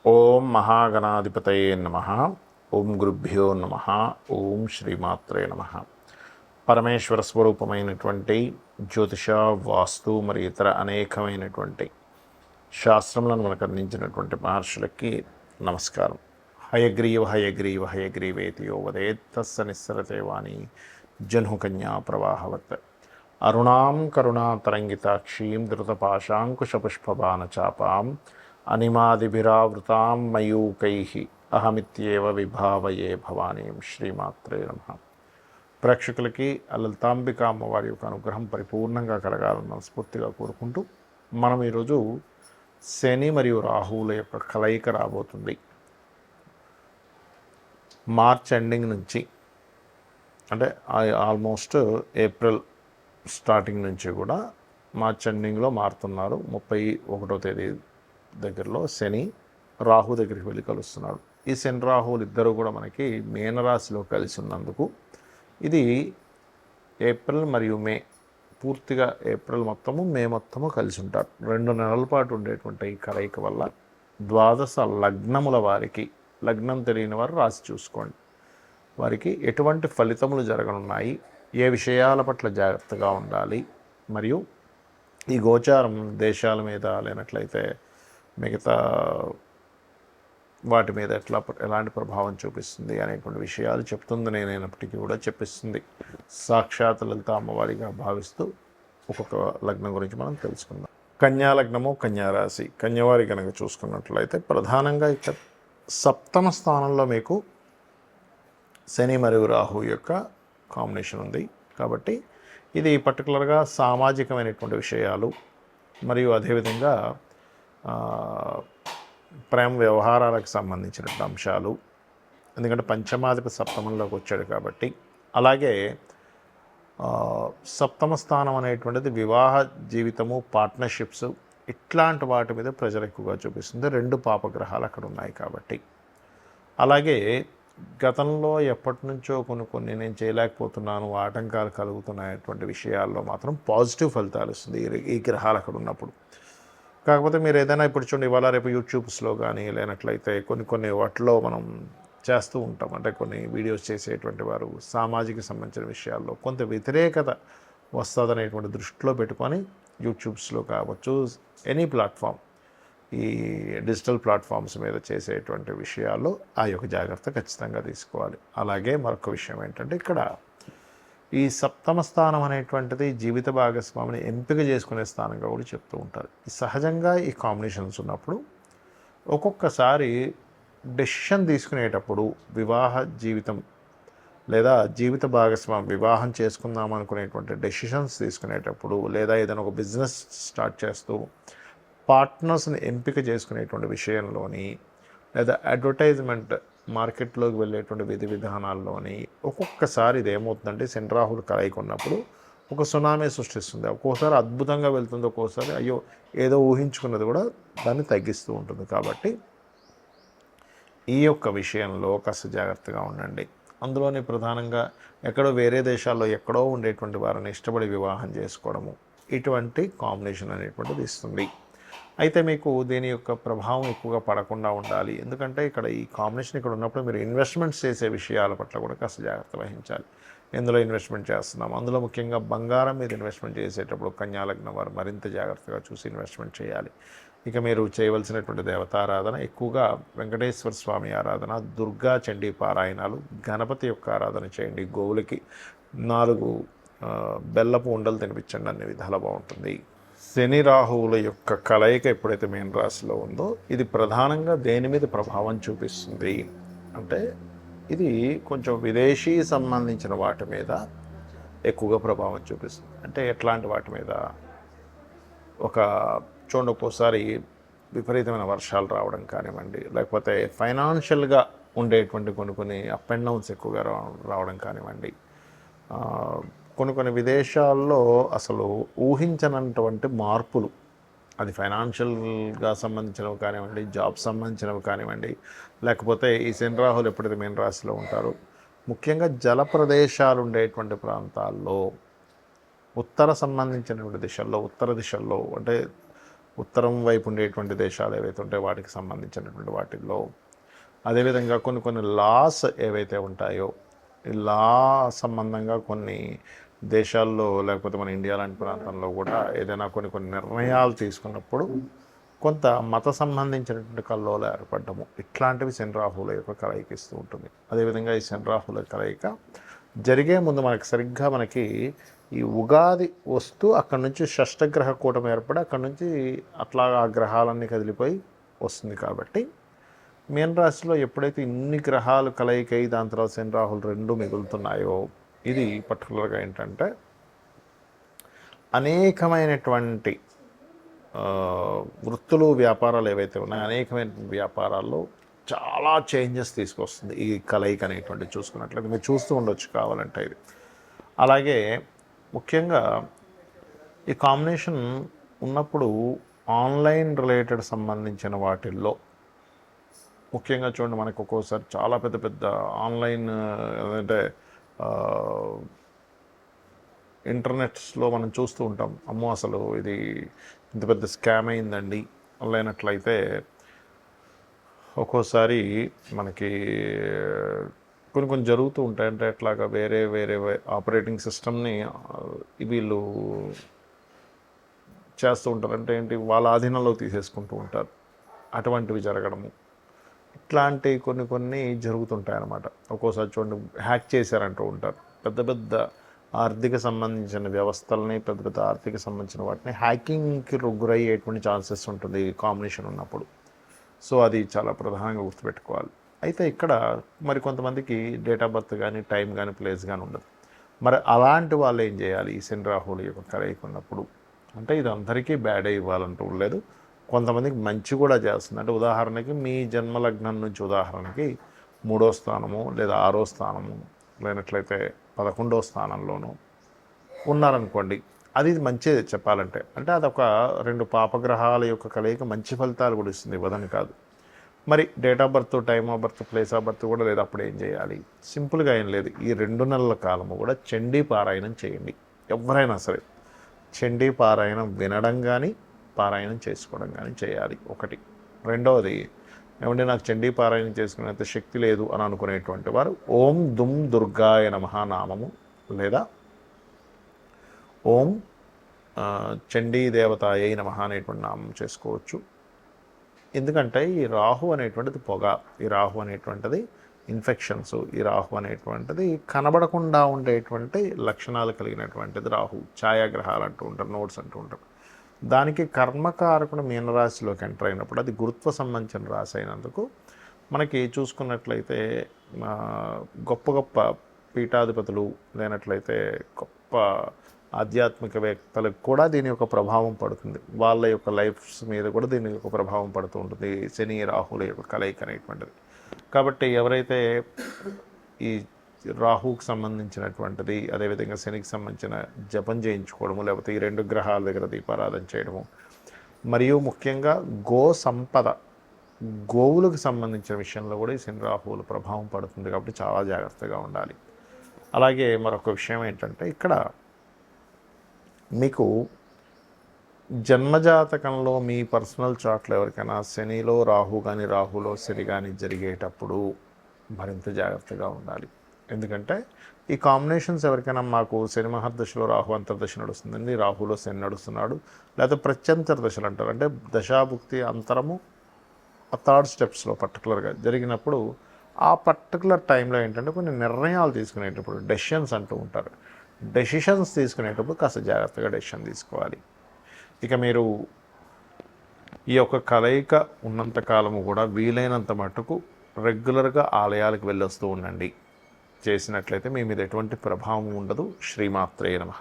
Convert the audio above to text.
ఓం మహాగణాధిపతయే నమ. ఓం గురుభ్యో నమ. ఓం శ్రీమాత్రే నమ. పరమేశ్వర స్వరూపమైనటువంటి జ్యోతిష, వాస్తు మరియు ఇతర అనేకమైనటువంటి శాస్త్రములను మనకు అందించినటువంటి మహర్షులకి నమస్కారం. హయగ్రీవ హయగ్రీవ హయగ్రీవేతి యో వదేత్తస్స నిస్సరతే వాణి జహ్నుకన్యా ప్రవాహవత్. అరుణాం కరుణాతరంగితాక్షీం ధృతపాశాంకుశపుష్పబాణచాపాం అనిమాదిభిరావృతాం మయూకైః అహమిత్యేవ విభావయే భవానీం. శ్రీమాత్రే నమః. ప్రేక్షకులకి లలితాంబిక అమ్మవారి యొక్క అనుగ్రహం పరిపూర్ణంగా కలగాలని మనస్ఫూర్తిగా కోరుకుంటూ మనం ఈరోజు శని మరియు రాహువుల యొక్క కలయిక రాబోతుంది. మార్చ్ ఎండింగ్ నుంచి, అంటే ఆల్మోస్ట్ ఏప్రిల్ స్టార్టింగ్ నుంచి కూడా మార్చ్ ఎండింగ్లో మారుతున్నారు. 31వ తేదీ దగ్గరలో శని రాహు దగ్గరికి వెళ్ళి కలుస్తున్నాడు. ఈ శని రాహువులు ఇద్దరు కూడా మనకి మీనరాశిలో కలిసి ఉన్నందుకు ఇది ఏప్రిల్ మరియు మే, పూర్తిగా ఏప్రిల్ మొత్తము మే మొత్తము కలిసి ఉంటారు. 2 నెలల పాటు ఉండేటువంటి ఈ కలయిక వల్ల ద్వాదశ లగ్నముల వారికి, లగ్నం తెలియని వారు రాసి చూసుకోండి, వారికి ఎటువంటి ఫలితములు జరగనున్నాయి, ఏ విషయాల పట్ల జాగ్రత్తగా ఉండాలి, మరియు ఈ గోచారం దేశాల మీద లేనట్లయితే మిగతా వాటి మీద ఎలాంటి ప్రభావం చూపిస్తుంది అనేటువంటి విషయాలు చెప్తుంది. నేనైనప్పటికీ కూడా చెప్పిస్తుంది సాక్షాత్ లలిత అమ్మవారిగా భావిస్తూ ఒక్కొక్క లగ్నం గురించి మనం తెలుసుకుందాం. కన్యా లగ్నము, కన్యారాశి. కన్యవారి కనుక చూసుకున్నట్లయితే ప్రధానంగా ఇక్కడ 7వ స్థానంలో మీకు శని మరియు రాహు యొక్క కాంబినేషన్ ఉంది. కాబట్టి ఇది పర్టికులర్గా సామాజికమైనటువంటి విషయాలు మరియు అదేవిధంగా ప్రేమ వ్యవహారాలకు సంబంధించినటువంటి అంశాలు, ఎందుకంటే పంచమాధిపతి సప్తమంలోకి వచ్చాడు కాబట్టి. అలాగే 7వ స్థానం అనేటువంటిది వివాహ జీవితము, పార్ట్నర్షిప్స్, ఇట్లాంటి వాటి మీద ప్రెజర్ ఎక్కువగా చూపిస్తుంది. 2 పాపగ్రహాలు అక్కడ ఉన్నాయి కాబట్టి. అలాగే గతంలో ఎప్పటి నుంచో కొన్ని నేను చేయలేకపోతున్నాను, ఆటంకాలు కలుగుతున్నాయటువంటి విషయాల్లో మాత్రం పాజిటివ్ ఫలితాలు ఇస్తుంది ఈ గ్రహాలు అక్కడ ఉన్నప్పుడు. కాకపోతే మీరు ఏదైనా ఇప్పుడు చూడండి, ఇవాళ రేపు యూట్యూబ్స్లో కానీ లేనట్లయితే కొన్ని వాటిలో మనం చేస్తూ ఉంటాం. అంటే కొన్ని వీడియోస్ చేసేటువంటి వారు సామాజిక సంబంధించిన విషయాల్లో కొంత వ్యతిరేకత వస్తుందనేటువంటి దృష్టిలో పెట్టుకొని యూట్యూబ్స్లో కావచ్చు, ఎనీ ప్లాట్ఫామ్, ఈ డిజిటల్ ప్లాట్ఫామ్స్ మీద చేసేటువంటి విషయాల్లో ఆ యొక్క జాగ్రత్త ఖచ్చితంగా తీసుకోవాలి. అలాగే మరొక విషయం ఏంటంటే, ఇక్కడ ఈ 7వ స్థానం అనేటువంటిది జీవిత భాగస్వామిని ఎంపిక చేసుకునే స్థానంగా కూడా చెప్తూ ఉంటారు. సహజంగా ఈ కాంబినేషన్స్ ఉన్నప్పుడు ఒక్కొక్కసారి డెసిషన్ తీసుకునేటప్పుడు, వివాహ జీవితం లేదా జీవిత భాగస్వామి వివాహం చేసుకుందాం అనుకునేటువంటి డెసిషన్స్ తీసుకునేటప్పుడు, లేదా ఏదైనా ఒక బిజినెస్ స్టార్ట్ చేస్తూ పార్ట్నర్స్ని ఎంపిక చేసుకునేటువంటి విషయంలోని, లేదా అడ్వర్టైజ్మెంట్ మార్కెట్లోకి వెళ్ళేటువంటి విధి విధానాల్లోని ఒక్కొక్కసారి ఇది ఏమవుతుందంటే శని రాహులు కలయిక ఉన్నప్పుడు ఒక సునామీ సృష్టిస్తుంది. ఒక్కోసారి అద్భుతంగా వెళ్తుంది, ఒక్కోసారి అయ్యో ఏదో ఊహించుకున్నది కూడా దాన్ని తగ్గిస్తూ ఉంటుంది. కాబట్టి ఈ యొక్క విషయంలో కాస్త జాగ్రత్తగా ఉండండి. అందులోని ప్రధానంగా ఎక్కడో వేరే దేశాల్లో ఎక్కడో ఉండేటువంటి వారిని ఇష్టపడి వివాహం చేసుకోవడము, ఇటువంటి కాంబినేషన్ అనేటువంటిది ఇస్తుంది. అయితే మీకు దీని యొక్క ప్రభావం ఎక్కువగా పడకుండా ఉండాలి. ఎందుకంటే ఇక్కడ ఈ కాంబినేషన్ ఇక్కడ ఉన్నప్పుడు మీరు ఇన్వెస్ట్మెంట్స్ చేసే విషయాల పట్ల కూడా కాస్త జాగ్రత్త వహించాలి. ఎందులో ఇన్వెస్ట్మెంట్ చేస్తున్నాం, అందులో ముఖ్యంగా బంగారం మీద ఇన్వెస్ట్మెంట్ చేసేటప్పుడు కన్యా లగ్నం వారు మరింత జాగ్రత్తగా చూసి ఇన్వెస్ట్మెంట్ చేయాలి. ఇక మీరు చేయవలసినటువంటి దేవతారాధన ఎక్కువగా వెంకటేశ్వర స్వామి ఆరాధన, దుర్గా చండీ పారాయణాలు, గణపతి యొక్క ఆరాధన చేయండి. గోవులకి 4 బెల్లపు ఉండలు తినిపించండి, అన్ని విధాలా బాగుంటుంది. శని రాహువుల యొక్క కలయిక ఎప్పుడైతే మీన రాశిలో ఉందో ఇది ప్రధానంగా దేని మీద ప్రభావం చూపిస్తుంది అంటే, ఇది కొంచెం విదేశీ సంబంధించిన వాటి మీద ఎక్కువగా ప్రభావం చూపిస్తుంది. అంటే ఎట్లాంటి వాటి మీద, ఒక చూడండి ఒక్కోసారి విపరీతమైన వర్షాలు రావడం కానివ్వండి, లేకపోతే ఫైనాన్షియల్గా ఉండేటువంటి కొన్ని అప్ అండ్ డౌన్స్ ఎక్కువగా రావడం కానివ్వండి, కొన్ని విదేశాల్లో అసలు ఊహించనటువంటి మార్పులు, అది ఫైనాన్షియల్గా సంబంధించినవి కానివ్వండి, జాబ్ సంబంధించినవి కానివ్వండి, లేకపోతే ఈ శని రాహులు ఎప్పుడైతే మీన రాశిలో ఉంటారో ముఖ్యంగా జల ప్రదేశాలు ఉండేటువంటి ప్రాంతాల్లో ఉత్తర సంబంధించినటువంటి దిశల్లో, ఉత్తర దిశల్లో అంటే ఉత్తరం వైపు ఉండేటువంటి దేశాలు ఏవైతే ఉంటాయో వాటికి సంబంధించినటువంటి వాటిల్లో, అదేవిధంగా కొన్ని కొన్ని లాస్ ఏవైతే ఉంటాయో ఈ లా సంబంధంగా కొన్ని దేశాల్లో లేకపోతే మన ఇండియా లాంటి ప్రాంతంలో కూడా ఏదైనా కొన్ని కొన్ని నిర్ణయాలు తీసుకున్నప్పుడు కొంత మత సంబంధించినటువంటి కల్లోలు ఏర్పడము, ఇట్లాంటివి శని రాహువుల యొక్క కలయిక ఇస్తూ ఉంటుంది. అదేవిధంగా ఈ శని రాహువుల కలయిక జరిగే ముందు మనకి ఈ ఉగాది వస్తూ అక్కడి నుంచి షష్టగ్రహ కూటమి ఏర్పడి అక్కడి నుంచి అట్లా ఆ గ్రహాలన్నీ కదిలిపోయి వస్తుంది. కాబట్టి మీన రాశిలో ఎప్పుడైతే ఇన్ని గ్రహాలు కలయికై దాని తర్వాత శని రాహులు రెండు మిగులుతున్నాయో ఇది పర్టికులర్గా ఏంటంటే అనేకమైనటువంటి వృత్తులు వ్యాపారాలు ఏవైతే ఉన్నాయో అనేకమైన వ్యాపారాల్లో చాలా చేంజెస్ తీసుకొస్తుంది ఈ కలయిక అనేటువంటి చూసుకున్నట్లయితే మీరు చూస్తూ ఉండొచ్చు కావాలంటే ఇది. అలాగే ముఖ్యంగా ఈ కాంబినేషన్ ఉన్నప్పుడు ఆన్లైన్ రిలేటెడ్ సంబంధించిన వాటిల్లో ముఖ్యంగా చూడండి, మనకు ఒక్కోసారి చాలా పెద్ద పెద్ద ఆన్లైన్ అంటే ఇంటర్నెట్స్లో మనం చూస్తూ ఉంటాం, అమ్మో అసలు ఇది ఇంత పెద్ద స్కామ్ అయిందండి ఆన్లైనట్లయితే ఒక్కోసారి మనకి కొన్ని కొన్ని జరుగుతూ ఉంటాయి. అంటే అట్లాగా వేరే వేరే ఆపరేటింగ్ సిస్టమ్ని వీళ్ళు చేస్తూ ఉంటారు. అంటే ఏంటి, వాళ్ళ ఆధీనంలో తీసేసుకుంటూ ఉంటారు. అటువంటివి జరగడము ఇట్లాంటి కొన్ని కొన్ని జరుగుతుంటాయి అన్నమాట. ఒక్కోసారి చూడండి హ్యాక్ చేశారంటూ ఉంటారు. పెద్ద పెద్ద ఆర్థిక సంబంధించిన వ్యవస్థలని, పెద్ద పెద్ద ఆర్థిక సంబంధించిన వాటిని హ్యాకింగ్కి గురయ్యేటువంటి ఛాన్సెస్ ఉంటుంది ఈ కాంబినేషన్ ఉన్నప్పుడు. సో అది చాలా ప్రధానంగా గుర్తుపెట్టుకోవాలి. అయితే ఇక్కడ మరి కొంతమందికి డేట్ ఆఫ్ బర్త్ కానీ టైం కానీ ప్లేస్ కానీ ఉండదు. మరి అలాంటి వాళ్ళు ఏం చేయాలి ఈ శని రాహువుల యొక్క కలయిక ఉన్నప్పుడు? అంటే ఇది అందరికీ బ్యాడే ఇవ్వాలంటూ లేదు, కొంతమందికి మంచి కూడా చేస్తుంది. అంటే ఉదాహరణకి మీ జన్మలగ్నం నుంచి ఉదాహరణకి 3వ స్థానము లేదా 6వ స్థానము లేనట్లయితే 11వ స్థానంలోనూ ఉన్నారనుకోండి, అది మంచిది చెప్పాలంటే. అంటే అదొక 2 పాపగ్రహాల యొక్క కలయిక మంచి ఫలితాలు కూడా ఇస్తుంది, ఇవ్వదని కాదు. మరి date of birth, time of birth, place of birth కూడా లేదు, అప్పుడు ఏం చేయాలి? సింపుల్గా ఏం లేదు, ఈ 2 నెలల కాలము కూడా చండీ పారాయణం చేయండి. ఎవరైనా సరే చండీ పారాయణం వినడం కానీ పారాయణం చేసుకోవడం కానీ చేయాలి ఒకటి. రెండవది ఏమంటే నాకు చండీ పారాయణం చేసుకునేంత శక్తి లేదు అని అనుకునేటువంటి వారు ఓం దుమ్ దుర్గాయ నమః నామము లేదా ఓం చండీ దేవతాయై నమః అనేటువంటి నామం చేసుకోవచ్చు. ఎందుకంటే ఈ రాహు అనేటువంటిది పొగ, ఈ రాహు అనేటువంటిది ఇన్ఫెక్షన్స్, ఈ రాహు అనేటువంటిది కనబడకుండా ఉండేటువంటి లక్షణాలు కలిగినటువంటిది రాహు. ఛాయాగ్రహాలు అంటూ ఉంటారు, నోట్స్ అంటూ ఉంటారు. దానికి కర్మకారకుడు మీనరాశిలోకి ఎంటర్ అయినప్పుడు అది గురుత్వ సంబంధించిన రాశి అయినందుకు మనకి చూసుకున్నట్లయితే గొప్ప గొప్ప పీఠాధిపతులు లేనట్లయితే గొప్ప ఆధ్యాత్మికవేత్తలకు కూడా దీని యొక్క ప్రభావం పడుతుంది. వాళ్ళ యొక్క లైఫ్స్ మీద కూడా దీని యొక్క ప్రభావం పడుతూ ఉంటుంది శని రాహుల యొక్క కలయిక అనేటువంటిది. కాబట్టి ఎవరైతే ఈ రాహుకి సంబంధించినటువంటిది అదేవిధంగా శనికి సంబంధించిన జపం చేయించుకోవడము, లేకపోతే ఈ 2 గ్రహాల దగ్గర దీపారాధన చేయడము, మరియు ముఖ్యంగా గో సంపద, గోవులకు సంబంధించిన విషయంలో కూడా ఈ శని రాహువుల ప్రభావం పడుతుంది. కాబట్టి చాలా జాగ్రత్తగా ఉండాలి. అలాగే మరొక విషయం ఏంటంటే ఇక్కడ మీకు జన్మజాతకంలో మీ పర్సనల్ చార్ట్లో ఎవరికైనా శనిలో రాహు కానీ రాహులో శని కానీ జరిగేటప్పుడు మరింత జాగ్రత్తగా ఉండాలి. ఎందుకంటే ఈ కాంబినేషన్స్ ఎవరికైనా మాకు శని మహర్దశలో రాహు అంతర్దశ నడుస్తుందండి, రాహులో శని నడుస్తున్నాడు, లేకపోతే ప్రత్యంతర దశలు అంటారు, అంటే దశాభుక్తి అంతరము ఆ 3rd స్టెప్స్లో పర్టికులర్గా జరిగినప్పుడు ఆ పర్టికులర్ టైంలో ఏంటంటే కొన్ని నిర్ణయాలు తీసుకునేటప్పుడు డెసిషన్స్ అంటూ ఉంటారు. డెసిషన్స్ తీసుకునేటప్పుడు కాస్త జాగ్రత్తగా డెసిషన్ తీసుకోవాలి. ఇక మీరు ఈ యొక్క కలయిక ఉన్నంతకాలము కూడా వీలైనంత మటుకు రెగ్యులర్గా ఆలయాలకు వెళ్ళొస్తూ ఉండండి. చేసినట్లయితే మీ మీద ఎటువంటి ప్రభావం ఉండదు. శ్రీమాత్రే నమః.